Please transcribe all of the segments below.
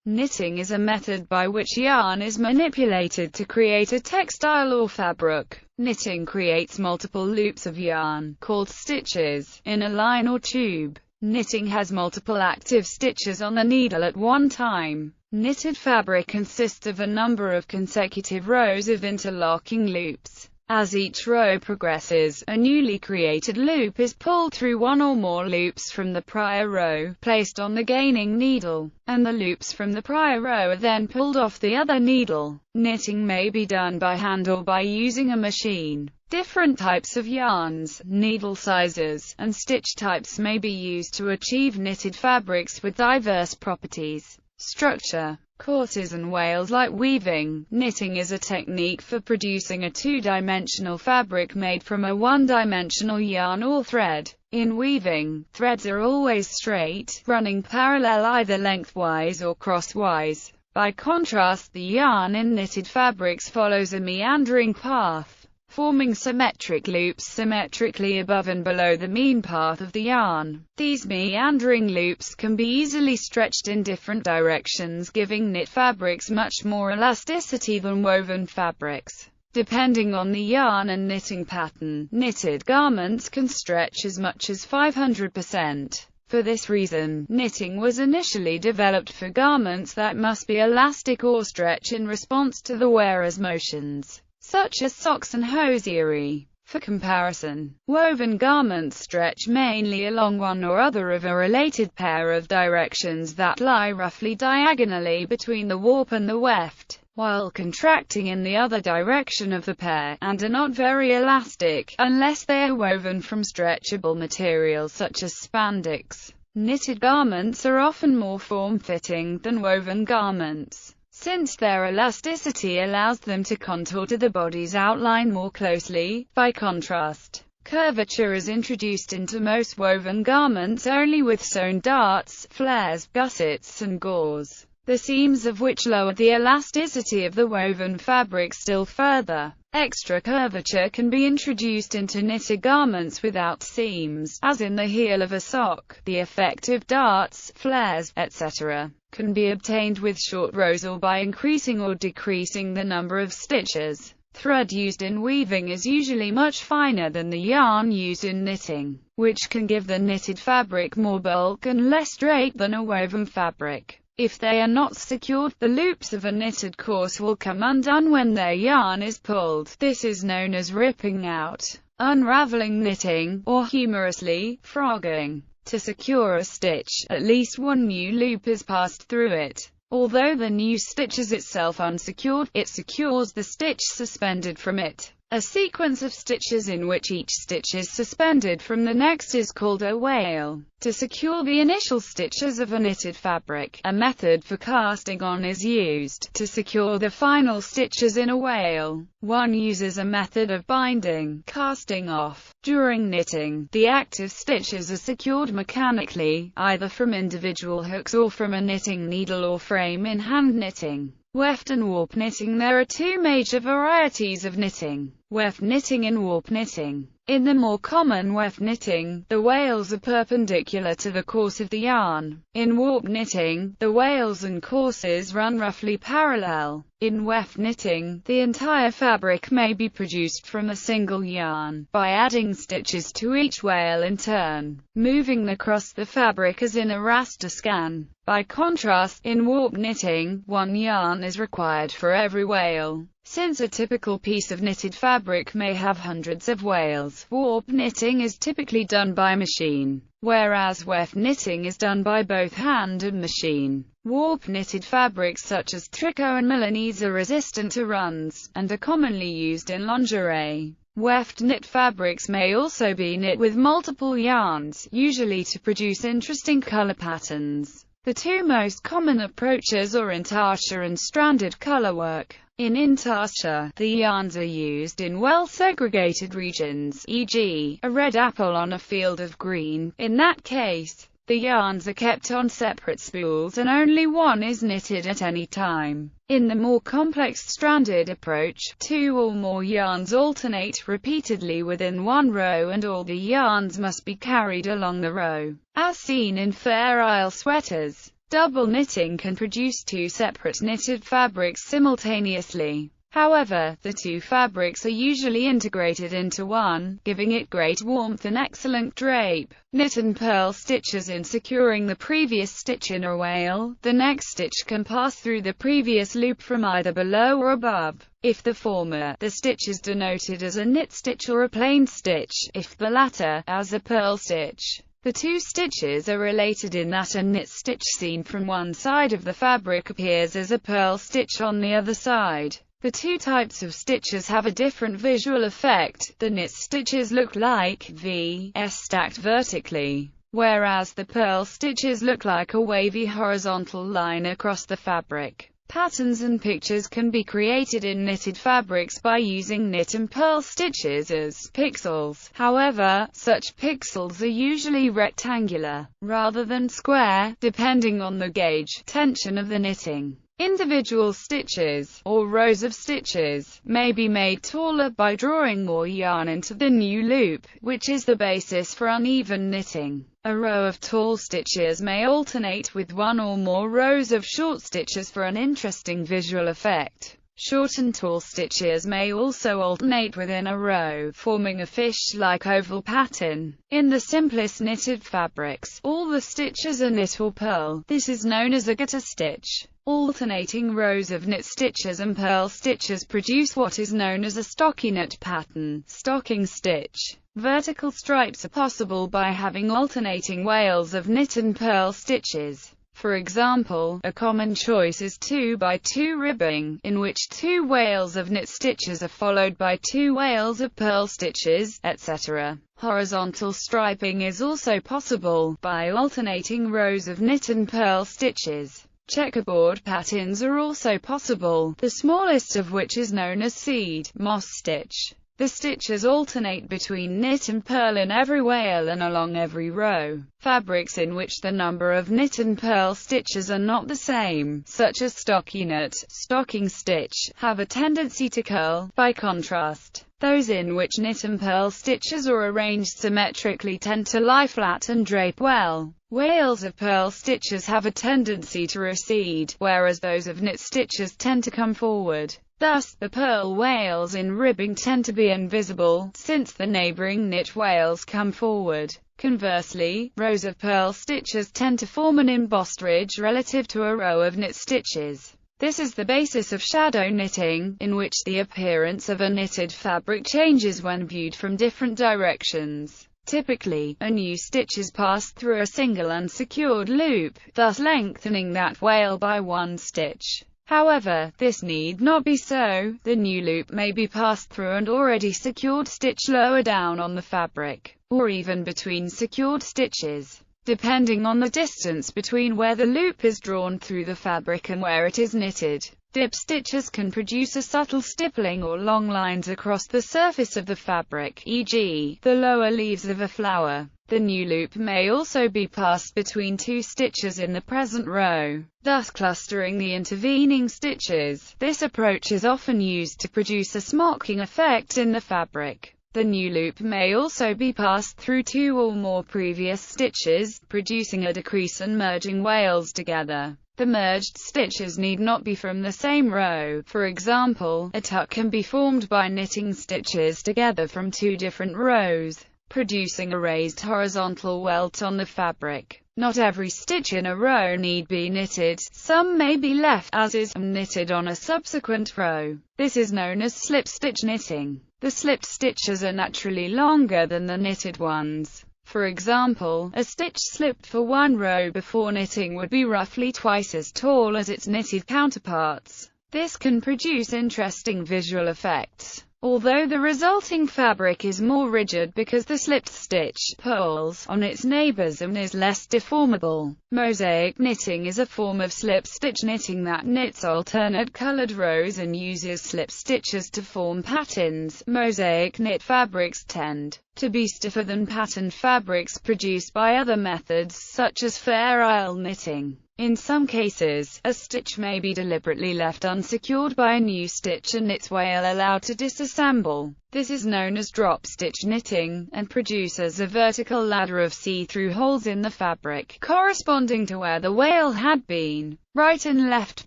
Knitting is a method by which yarn is manipulated to create a textile or fabric. Knitting creates multiple loops of yarn, called stitches, in a line or tube. Knitting has multiple active stitches on the needle at one time. Knitted fabric consists of a number of consecutive rows of interlocking loops. As each row progresses, a newly created loop is pulled through one or more loops from the prior row, placed on the gaining needle, and the loops from the prior row are then pulled off the other needle. Knitting may be done by hand or by using a machine. Different types of yarns, needle sizes, and stitch types may be used to achieve knitted fabrics with diverse properties. Structure. Courses and wales like weaving. Knitting is a technique for producing a two-dimensional fabric made from a one-dimensional yarn or thread. In weaving, threads are always straight, running parallel either lengthwise or crosswise. By contrast, the yarn in knitted fabrics follows a meandering path, forming symmetric loops symmetrically above and below the mean path of the yarn. These meandering loops can be easily stretched in different directions, giving knit fabrics much more elasticity than woven fabrics. Depending on the yarn and knitting pattern, knitted garments can stretch as much as 500%. For this reason, knitting was initially developed for garments that must be elastic or stretch in response to the wearer's motions, such as socks and hosiery. For comparison, woven garments stretch mainly along one or other of a related pair of directions that lie roughly diagonally between the warp and the weft, while contracting in the other direction of the pair, and are not very elastic, unless they are woven from stretchable materials such as spandex. Knitted garments are often more form-fitting than woven garments, since their elasticity allows them to contour to the body's outline more closely. By contrast, curvature is introduced into most woven garments only with sewn darts, flares, gussets, and gauze, the seams of which lower the elasticity of the woven fabric still further. Extra curvature can be introduced into knitted garments without seams, as in the heel of a sock. The effect of darts, flares, etc. can be obtained with short rows or by increasing or decreasing the number of stitches. Thread used in weaving is usually much finer than the yarn used in knitting, which can give the knitted fabric more bulk and less drape than a woven fabric. If they are not secured, the loops of a knitted course will come undone when their yarn is pulled. This is known as ripping out, unraveling knitting, or humorously, frogging. To secure a stitch, at least one new loop is passed through it. Although the new stitch is itself unsecured, it secures the stitch suspended from it. A sequence of stitches in which each stitch is suspended from the next is called a wale. To secure the initial stitches of a knitted fabric, a method for casting on is used. To secure the final stitches in a wale, one uses a method of binding, casting off. During knitting, the active stitches are secured mechanically, either from individual hooks or from a knitting needle or frame in hand knitting. Weft and warp knitting. There are two major varieties of knitting: weft knitting and warp knitting. In the more common weft knitting, the wales are perpendicular to the course of the yarn. In warp knitting, the wales and courses run roughly parallel. In weft knitting, the entire fabric may be produced from a single yarn, by adding stitches to each wale in turn, moving across the fabric as in a raster scan. By contrast, in warp knitting, one yarn is required for every wale. Since a typical piece of knitted fabric may have hundreds of wales, warp knitting is typically done by machine, whereas weft knitting is done by both hand and machine. Warp knitted fabrics such as tricot and Milanese are resistant to runs, and are commonly used in lingerie. Weft knit fabrics may also be knit with multiple yarns, usually to produce interesting color patterns. The two most common approaches are intarsia and stranded colorwork. In intarsia, the yarns are used in well-segregated regions, e.g., a red apple on a field of green. In that case, the yarns are kept on separate spools and only one is knitted at any time. In the more complex stranded approach, two or more yarns alternate repeatedly within one row and all the yarns must be carried along the row, as seen in Fair Isle sweaters. Double knitting can produce two separate knitted fabrics simultaneously. However, the two fabrics are usually integrated into one, giving it great warmth and excellent drape. Knit and purl stitches. In securing the previous stitch in a wale, the next stitch can pass through the previous loop from either below or above. If the former, the stitch is denoted as a knit stitch or a plain stitch; if the latter, as a purl stitch. The two stitches are related in that a knit stitch seen from one side of the fabric appears as a purl stitch on the other side. The two types of stitches have a different visual effect. The knit stitches look like V's stacked vertically, whereas the purl stitches look like a wavy horizontal line across the fabric. Patterns and pictures can be created in knitted fabrics by using knit and purl stitches as pixels. However, such pixels are usually rectangular, rather than square, depending on the gauge tension of the knitting. Individual stitches, or rows of stitches, may be made taller by drawing more yarn into the new loop, which is the basis for uneven knitting. A row of tall stitches may alternate with one or more rows of short stitches for an interesting visual effect. Short and tall stitches may also alternate within a row, forming a fish-like oval pattern. In the simplest knitted fabrics, all the stitches are knit or purl. This is known as a garter stitch. Alternating rows of knit stitches and purl stitches produce what is known as a stockinette pattern, stocking stitch. Vertical stripes are possible by having alternating wales of knit and purl stitches. For example, a common choice is 2x2 ribbing, in which 2 wales of knit stitches are followed by 2 wales of purl stitches, etc. Horizontal striping is also possible, by alternating rows of knit and purl stitches. Checkerboard patterns are also possible, the smallest of which is known as seed moss stitch. The stitches alternate between knit and purl in every wale and along every row. Fabrics in which the number of knit and purl stitches are not the same, such as stockinette, stocking stitch, have a tendency to curl. By contrast, those in which knit and purl stitches are arranged symmetrically tend to lie flat and drape well. Wales of purl stitches have a tendency to recede, whereas those of knit stitches tend to come forward. Thus, the purl wales in ribbing tend to be invisible, since the neighboring knit wales come forward. Conversely, rows of purl stitches tend to form an embossed ridge relative to a row of knit stitches. This is the basis of shadow knitting, in which the appearance of a knitted fabric changes when viewed from different directions. Typically, a new stitch is passed through a single unsecured loop, thus lengthening that wale by one stitch. However, this need not be so. The new loop may be passed through an already secured stitch lower down on the fabric, or even between secured stitches, depending on the distance between where the loop is drawn through the fabric and where it is knitted. Dip stitches can produce a subtle stippling or long lines across the surface of the fabric, e.g., the lower leaves of a flower. The new loop may also be passed between two stitches in the present row, thus clustering the intervening stitches. This approach is often used to produce a smocking effect in the fabric. The new loop may also be passed through two or more previous stitches, producing a decrease and merging wales together. The merged stitches need not be from the same row. For example, a tuck can be formed by knitting stitches together from two different rows, producing a raised horizontal welt on the fabric. Not every stitch in a row need be knitted, some may be left as is, and knitted on a subsequent row. This is known as slip stitch knitting. The slipped stitches are naturally longer than the knitted ones. For example, a stitch slipped for one row before knitting would be roughly twice as tall as its knitted counterparts. This can produce interesting visual effects, although the resulting fabric is more rigid because the slipped stitch pulls on its neighbors and is less deformable. Mosaic knitting is a form of slip stitch knitting that knits alternate colored rows and uses slip stitches to form patterns. Mosaic knit fabrics tend to be stiffer than patterned fabrics produced by other methods, such as fair isle knitting. In some cases, a stitch may be deliberately left unsecured by a new stitch and its wale allowed to disassemble. This is known as drop stitch knitting, and produces a vertical ladder of see-through holes in the fabric, corresponding to where the wale had been. Right and left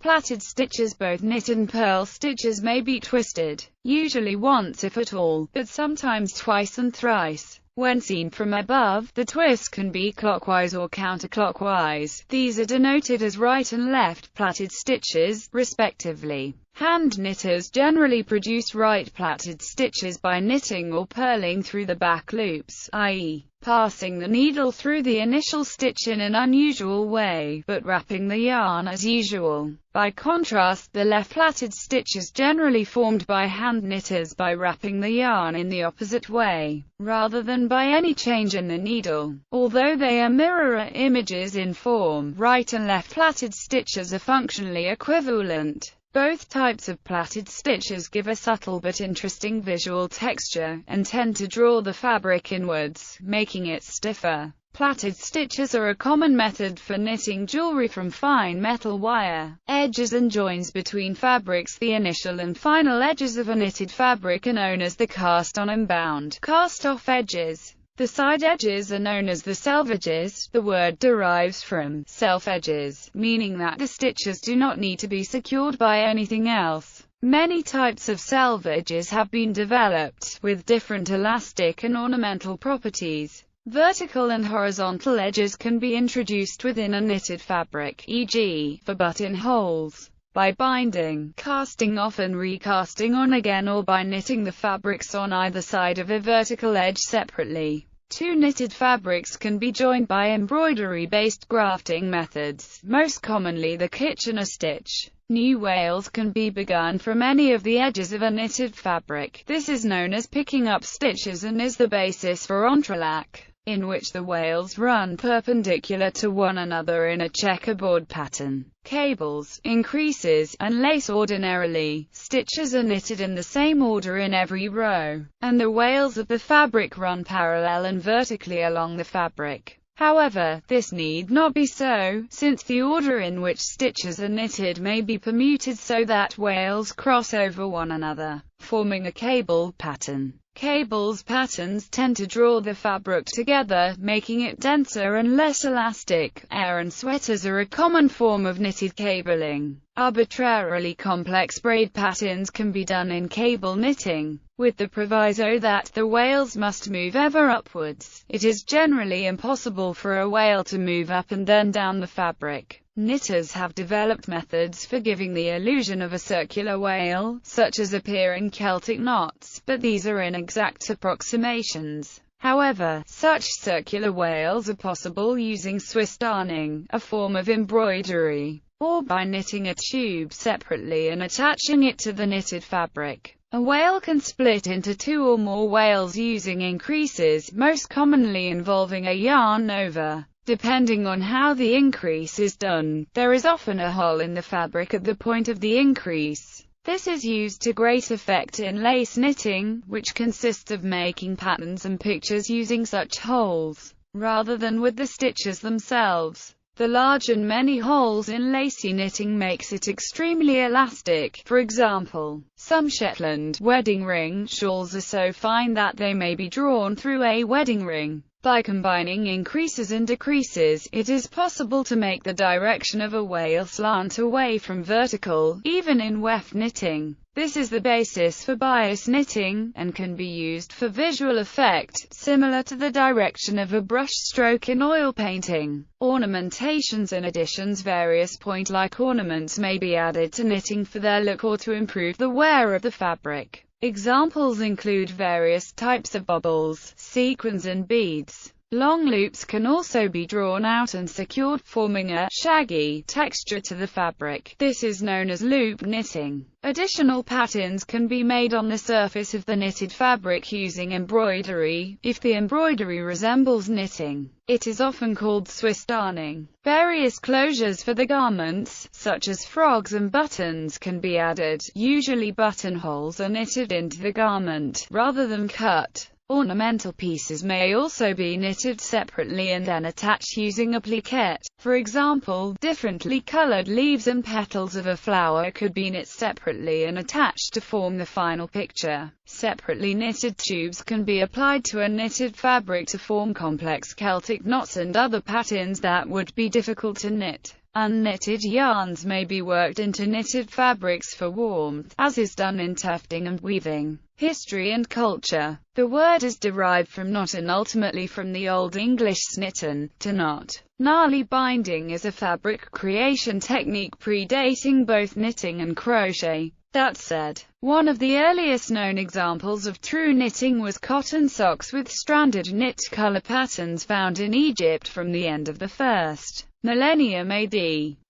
plaited stitches, both knit and purl stitches, may be twisted, usually once if at all, but sometimes twice and thrice. When seen from above, the twist can be clockwise or counterclockwise. These are denoted as right and left plaited stitches, respectively. Hand knitters generally produce right plaited stitches by knitting or purling through the back loops, i.e., passing the needle through the initial stitch in an unusual way, but wrapping the yarn as usual. By contrast, the left plaited stitch is generally formed by hand knitters by wrapping the yarn in the opposite way, rather than by any change in the needle. Although they are mirror images in form, right and left plaited stitches are functionally equivalent. Both types of plaited stitches give a subtle but interesting visual texture, and tend to draw the fabric inwards, making it stiffer. Plaited stitches are a common method for knitting jewelry from fine metal wire. Edges and joins between fabrics. The initial and final edges of a knitted fabric are known as the cast-on and bound, cast-off edges. The side edges are known as the selvages. The word derives from self-edges, meaning that the stitches do not need to be secured by anything else. Many types of selvages have been developed, with different elastic and ornamental properties. Vertical and horizontal edges can be introduced within a knitted fabric, e.g., for buttonholes, by binding, casting off and recasting on again, or by knitting the fabrics on either side of a vertical edge separately. Two knitted fabrics can be joined by embroidery-based grafting methods, most commonly the Kitchener stitch. New wales can be begun from any of the edges of a knitted fabric. This is known as picking up stitches and is the basis for entrelac, in which the wales run perpendicular to one another in a checkerboard pattern. Cables, increases, and lace. Ordinarily, stitches are knitted in the same order in every row, and the wales of the fabric run parallel and vertically along the fabric. However, this need not be so, since the order in which stitches are knitted may be permuted so that wales cross over one another, forming a cable pattern. Cables patterns tend to draw the fabric together, making it denser and less elastic. Aran sweaters are a common form of knitted cabling. Arbitrarily complex braid patterns can be done in cable knitting, with the proviso that the wales must move ever upwards. It is generally impossible for a wale to move up and then down the fabric. Knitters have developed methods for giving the illusion of a circular wale, such as appear in Celtic knots, but these are inexact approximations. However, such circular wales are possible using Swiss darning, a form of embroidery, or by knitting a tube separately and attaching it to the knitted fabric. A wale can split into two or more wales using increases, most commonly involving a yarn over. Depending on how the increase is done, there is often a hole in the fabric at the point of the increase. This is used to great effect in lace knitting, which consists of making patterns and pictures using such holes, rather than with the stitches themselves. The large and many holes in lacy knitting makes it extremely elastic. For example, some Shetland wedding ring shawls are so fine that they may be drawn through a wedding ring. By combining increases and decreases, it is possible to make the direction of a wale slant away from vertical, even in weft knitting. This is the basis for bias knitting, and can be used for visual effect, similar to the direction of a brush stroke in oil painting. Ornamentations and additions. Various point-like ornaments may be added to knitting for their look or to improve the wear of the fabric. Examples include various types of baubles, sequins and beads. Long loops can also be drawn out and secured, forming a shaggy texture to the fabric. This is known as loop knitting. Additional patterns can be made on the surface of the knitted fabric using embroidery. If the embroidery resembles knitting, it is often called Swiss darning. Various closures for the garments, such as frogs and buttons, can be added. Usually buttonholes are knitted into the garment, rather than cut. Ornamental pieces may also be knitted separately and then attached using a pliquette. For example, differently colored leaves and petals of a flower could be knit separately and attached to form the final picture. Separately knitted tubes can be applied to a knitted fabric to form complex Celtic knots and other patterns that would be difficult to knit. Unknitted yarns may be worked into knitted fabrics for warmth, as is done in tufting and weaving. History and culture. The word is derived from knot and ultimately from the Old English snitten, to knot. Gnarly binding is a fabric creation technique predating both knitting and crochet. That said, one of the earliest known examples of true knitting was cotton socks with stranded knit color patterns found in Egypt from the end of the 1st millennium AD.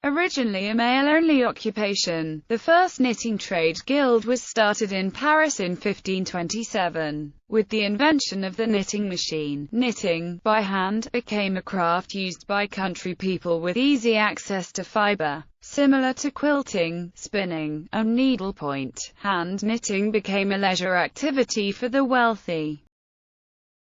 Originally a male-only occupation, the first knitting trade guild was started in Paris in 1527. With the invention of the knitting machine, knitting by hand became a craft used by country people with easy access to fiber. Similar to quilting, spinning, and needlepoint, hand knitting became a leisure activity for the wealthy.